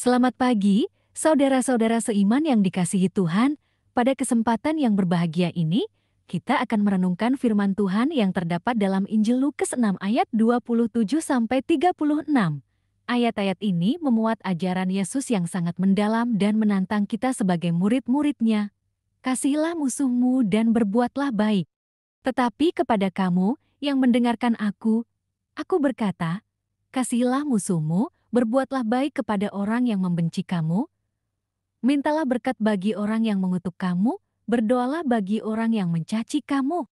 Selamat pagi, saudara-saudara seiman yang dikasihi Tuhan. Pada kesempatan yang berbahagia ini, kita akan merenungkan firman Tuhan yang terdapat dalam Injil Lukas 6 ayat 27-36. Ayat-ayat ini memuat ajaran Yesus yang sangat mendalam dan menantang kita sebagai murid-muridnya. Kasihilah musuhmu dan berbuatlah baik. Tetapi kepada kamu yang mendengarkan aku berkata, kasihilah musuhmu, berbuatlah baik kepada orang yang membenci kamu, mintalah berkat bagi orang yang mengutuk kamu, berdoalah bagi orang yang mencaci kamu.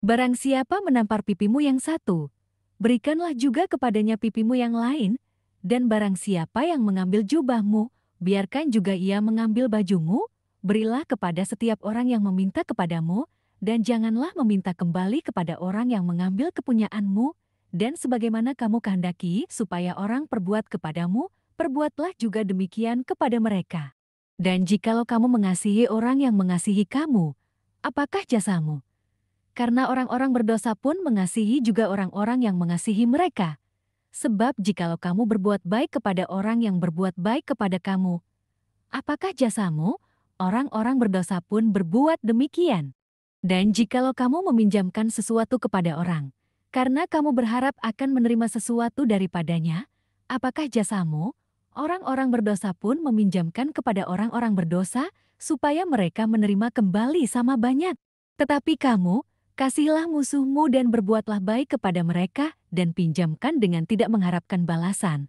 Barang siapa menampar pipimu yang satu, berikanlah juga kepadanya pipimu yang lain, dan barang siapa yang mengambil jubahmu, biarkan juga ia mengambil bajumu, berilah kepada setiap orang yang meminta kepadamu, dan janganlah meminta kembali kepada orang yang mengambil kepunyaanmu, dan sebagaimana kamu kehendaki supaya orang perbuat kepadamu, perbuatlah juga demikian kepada mereka. Dan jikalau kamu mengasihi orang yang mengasihi kamu, apakah jasamu? Karena orang-orang berdosa pun mengasihi juga orang-orang yang mengasihi mereka. Sebab jikalau kamu berbuat baik kepada orang yang berbuat baik kepada kamu, apakah jasamu? Orang-orang berdosa pun berbuat demikian. Dan jikalau kamu meminjamkan sesuatu kepada orang, karena kamu berharap akan menerima sesuatu daripadanya, apakah jasamu? Orang-orang berdosa pun meminjamkan kepada orang-orang berdosa, supaya mereka menerima kembali sama banyak. Tetapi kamu, kasihilah musuhmu dan berbuatlah baik kepada mereka, dan pinjamkan dengan tidak mengharapkan balasan.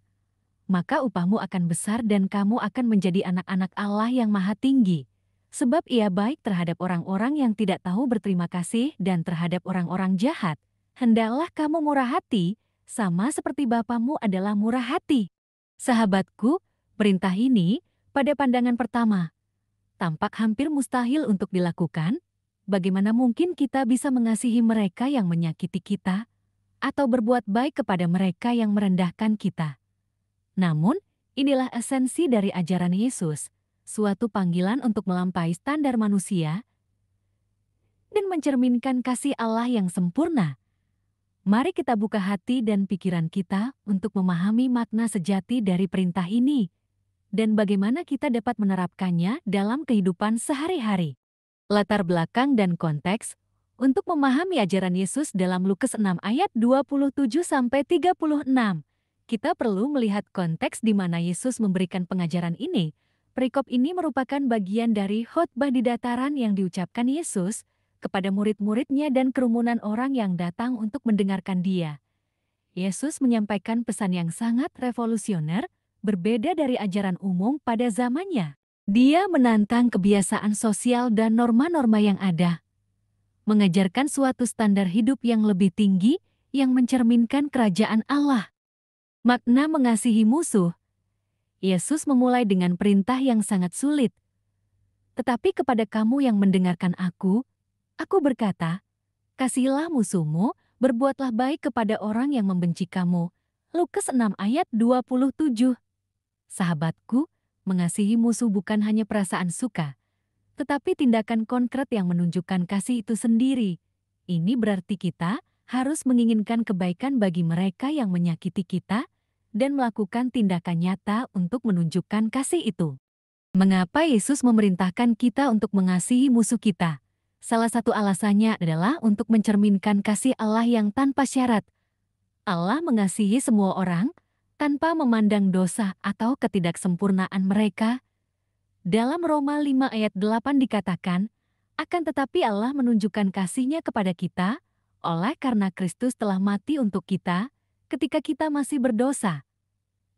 Maka upahmu akan besar dan kamu akan menjadi anak-anak Allah yang Maha Tinggi. Sebab ia baik terhadap orang-orang yang tidak tahu berterima kasih dan terhadap orang-orang jahat. Hendaklah kamu murah hati, sama seperti Bapamu adalah murah hati. Sahabatku, perintah ini, pada pandangan pertama, tampak hampir mustahil untuk dilakukan. Bagaimana mungkin kita bisa mengasihi mereka yang menyakiti kita, atau berbuat baik kepada mereka yang merendahkan kita? Namun, inilah esensi dari ajaran Yesus, suatu panggilan untuk melampaui standar manusia dan mencerminkan kasih Allah yang sempurna. Mari kita buka hati dan pikiran kita untuk memahami makna sejati dari perintah ini dan bagaimana kita dapat menerapkannya dalam kehidupan sehari-hari. Latar belakang dan konteks untuk memahami ajaran Yesus dalam Lukas 6 ayat 27-36. Kita perlu melihat konteks di mana Yesus memberikan pengajaran ini. Perikop ini merupakan bagian dari khotbah di dataran yang diucapkan Yesus kepada murid-muridnya dan kerumunan orang yang datang untuk mendengarkan Dia. Yesus menyampaikan pesan yang sangat revolusioner, berbeda dari ajaran umum pada zamannya. Dia menantang kebiasaan sosial dan norma-norma yang ada, mengajarkan suatu standar hidup yang lebih tinggi yang mencerminkan kerajaan Allah. Makna mengasihi musuh. Yesus memulai dengan perintah yang sangat sulit. Tetapi kepada kamu yang mendengarkan aku berkata, kasihilah musuhmu, berbuatlah baik kepada orang yang membenci kamu. Lukas 6 ayat 27. Sahabatku, mengasihi musuh bukan hanya perasaan suka, tetapi tindakan konkret yang menunjukkan kasih itu sendiri. Ini berarti kita harus menginginkan kebaikan bagi mereka yang menyakiti kita, dan melakukan tindakan nyata untuk menunjukkan kasih itu. Mengapa Yesus memerintahkan kita untuk mengasihi musuh kita? Salah satu alasannya adalah untuk mencerminkan kasih Allah yang tanpa syarat. Allah mengasihi semua orang, tanpa memandang dosa atau ketidaksempurnaan mereka. Dalam Roma 5 ayat 8 dikatakan, akan tetapi Allah menunjukkan kasih-Nya kepada kita, oleh karena Kristus telah mati untuk kita, ketika kita masih berdosa.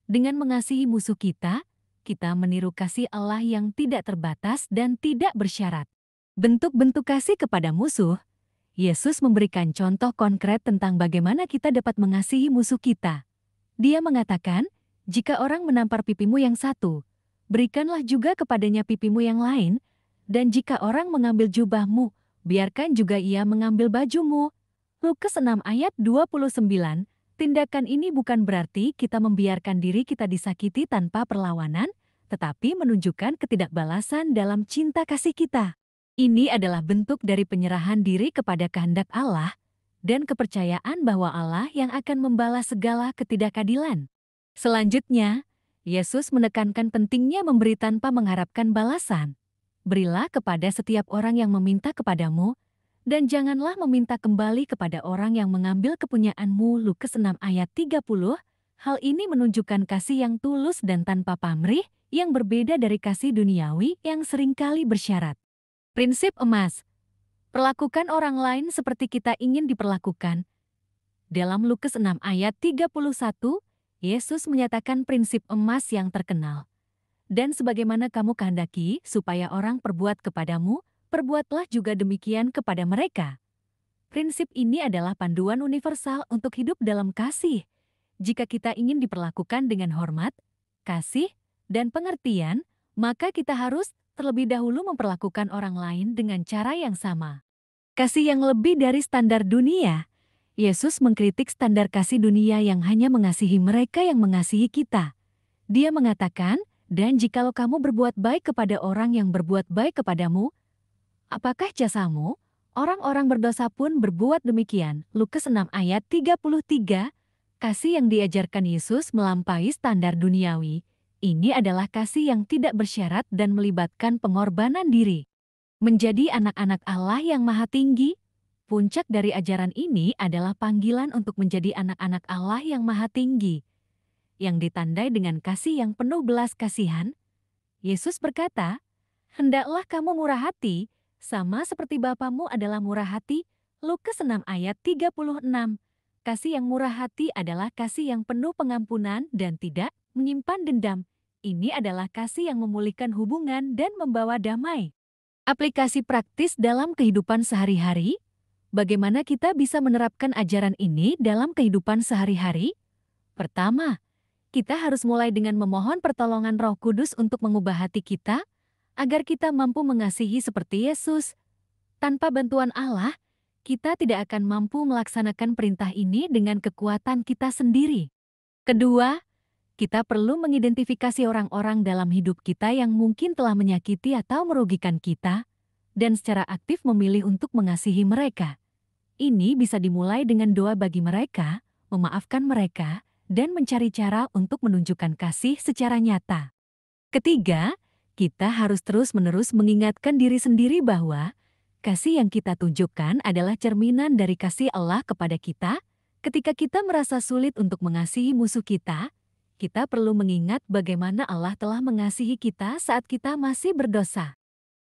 Dengan mengasihi musuh kita meniru kasih Allah yang tidak terbatas dan tidak bersyarat. Bentuk-bentuk kasih kepada musuh, Yesus memberikan contoh konkret tentang bagaimana kita dapat mengasihi musuh kita. Dia mengatakan, jika orang menampar pipimu yang satu, berikanlah juga kepadanya pipimu yang lain, dan jika orang mengambil jubahmu, biarkan juga ia mengambil bajumu. Lukas 6 ayat 29. Tindakan ini bukan berarti kita membiarkan diri kita disakiti tanpa perlawanan, tetapi menunjukkan ketidakbalasan dalam cinta kasih kita. Ini adalah bentuk dari penyerahan diri kepada kehendak Allah dan kepercayaan bahwa Allah yang akan membalas segala ketidakadilan. Selanjutnya, Yesus menekankan pentingnya memberi tanpa mengharapkan balasan. Berilah kepada setiap orang yang meminta kepadamu, dan janganlah meminta kembali kepada orang yang mengambil kepunyaanmu. Lukas 6 ayat 30. Hal ini menunjukkan kasih yang tulus dan tanpa pamrih, yang berbeda dari kasih duniawi yang seringkali bersyarat. Prinsip emas. Perlakukan orang lain seperti kita ingin diperlakukan. Dalam Lukas 6 ayat 31, Yesus menyatakan prinsip emas yang terkenal. Dan sebagaimana kamu kehendaki supaya orang perbuat kepadamu, perbuatlah juga demikian kepada mereka. Prinsip ini adalah panduan universal untuk hidup dalam kasih. Jika kita ingin diperlakukan dengan hormat, kasih, dan pengertian, maka kita harus terlebih dahulu memperlakukan orang lain dengan cara yang sama. Kasih yang lebih dari standar dunia. Yesus mengkritik standar kasih dunia yang hanya mengasihi mereka yang mengasihi kita. Dia mengatakan, dan jikalau kamu berbuat baik kepada orang yang berbuat baik kepadamu, apakah jasamu? Orang-orang berdosa pun berbuat demikian. Lukas 6 ayat 33, kasih yang diajarkan Yesus melampaui standar duniawi. Ini adalah kasih yang tidak bersyarat dan melibatkan pengorbanan diri. Menjadi anak-anak Allah yang maha tinggi. Puncak dari ajaran ini adalah panggilan untuk menjadi anak-anak Allah yang maha tinggi, yang ditandai dengan kasih yang penuh belas kasihan. Yesus berkata, "Hendaklah kamu murah hati, sama seperti Bapamu adalah murah hati." Lukas 6 ayat 36. Kasih yang murah hati adalah kasih yang penuh pengampunan dan tidak menyimpan dendam. Ini adalah kasih yang memulihkan hubungan dan membawa damai. Aplikasi praktis dalam kehidupan sehari-hari. Bagaimana kita bisa menerapkan ajaran ini dalam kehidupan sehari-hari? Pertama, kita harus mulai dengan memohon pertolongan Roh Kudus untuk mengubah hati kita, agar kita mampu mengasihi seperti Yesus. Tanpa bantuan Allah, kita tidak akan mampu melaksanakan perintah ini dengan kekuatan kita sendiri. Kedua, kita perlu mengidentifikasi orang-orang dalam hidup kita yang mungkin telah menyakiti atau merugikan kita, dan secara aktif memilih untuk mengasihi mereka. Ini bisa dimulai dengan doa bagi mereka, memaafkan mereka, dan mencari cara untuk menunjukkan kasih secara nyata. Ketiga, kita harus terus-menerus mengingatkan diri sendiri bahwa kasih yang kita tunjukkan adalah cerminan dari kasih Allah kepada kita. Ketika kita merasa sulit untuk mengasihi musuh kita perlu mengingat bagaimana Allah telah mengasihi kita saat kita masih berdosa.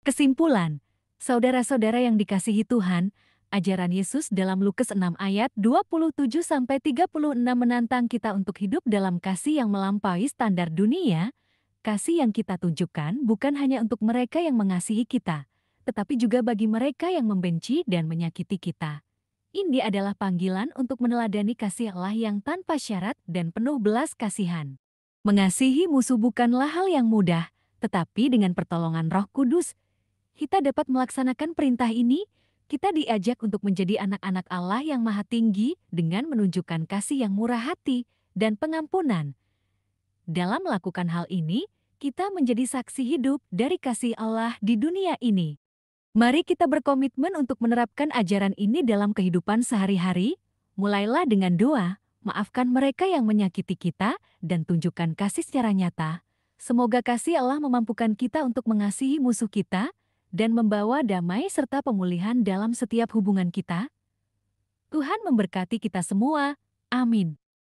Kesimpulan, saudara-saudara yang dikasihi Tuhan, ajaran Yesus dalam Lukas 6 ayat 27-36 menantang kita untuk hidup dalam kasih yang melampaui standar dunia. Kasih yang kita tunjukkan bukan hanya untuk mereka yang mengasihi kita, tetapi juga bagi mereka yang membenci dan menyakiti kita. Ini adalah panggilan untuk meneladani kasih Allah yang tanpa syarat dan penuh belas kasihan. Mengasihi musuh bukanlah hal yang mudah, tetapi dengan pertolongan Roh Kudus, kita dapat melaksanakan perintah ini. Kita diajak untuk menjadi anak-anak Allah yang maha tinggi dengan menunjukkan kasih yang murah hati dan pengampunan. Dalam melakukan hal ini, kita menjadi saksi hidup dari kasih Allah di dunia ini. Mari kita berkomitmen untuk menerapkan ajaran ini dalam kehidupan sehari-hari. Mulailah dengan doa, maafkan mereka yang menyakiti kita, dan tunjukkan kasih secara nyata. Semoga kasih Allah memampukan kita untuk mengasihi musuh kita, dan membawa damai serta pemulihan dalam setiap hubungan kita. Tuhan memberkati kita semua. Amin.